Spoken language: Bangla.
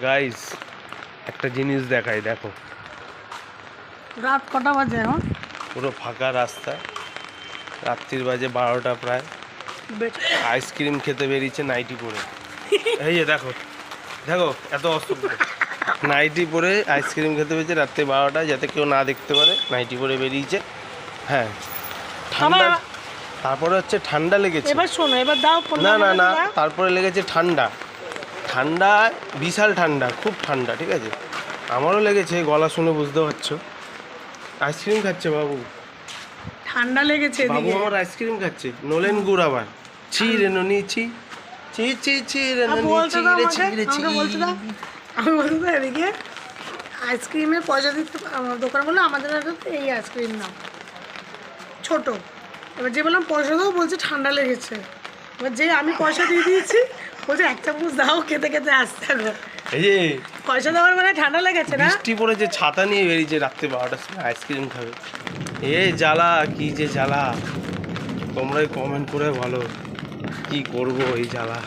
গাইস একটা জিনিস দেখাই, দেখো রাত কটা বাজে এখন? পুরো ফাঁকা রাস্তা, রাত্রির বাজে 12টা প্রায়। আইসক্রিম খেতে বেরিয়েছে নাইটি পরে। এই যে দেখো দেখো, এত অসভ্য। নাইটি পরে আইসক্রিম খেতে বেরিয়েছে রাত্রি 12টায়, যাতে কেউ না দেখতে পারে। নাইটি পরে বেরিয়েছে। হ্যাঁ, ঠান্ডা। তারপরে হচ্ছে ঠান্ডা লেগেছে। এবার শোনো, এবার দাও ফোন। না না না, তারপরে লেগেছে ঠান্ডা। ঠান্ডা, বিশাল ঠান্ডা, খুব ঠান্ডা, ঠিক আছে। আমারও লেগেছে, গলা শুনে বুঝতে পারছো। আইসক্রিম খাচ্ছে বাবু, ঠান্ডা লেগেছে বাবু এদিকে। আমার আইসক্রিম খাচ্ছে। নলেন গুড় আবার। ছি রে ননি, ছি ছি ছি ছি রে ননি, বলতে ছি দাও রে আমাকে, ছি রে ছি। আমাকে বলতে দাও। আমি বলতে দাও এদিকে আইসক্রিমের পয়সা দিতে আমার দোকান বললো আমাদের কাছে এই আইসক্রিম নাও ছোট। এবার যে বললাম পয়সা দাও, বলছে ঠান্ডা লেগেছে। এবার যে আমি পয়সা দিয়ে দিয়েছি, বলছে এক চামচ দাও, খেতে খেতে আসতে হবে। এই যে পয়সা দেওয়ার মানে ঠান্ডা লেগেছে না? বৃষ্টি পড়েছে, ছাতা নিয়ে বেরিয়েছে রাত্রে 12টার সময় আইসক্রিম খাবে। এ জ্বালা, কি যে জ্বালা। তোমরাই কমেন্ট করে বলো কি করবো এই জ্বালা।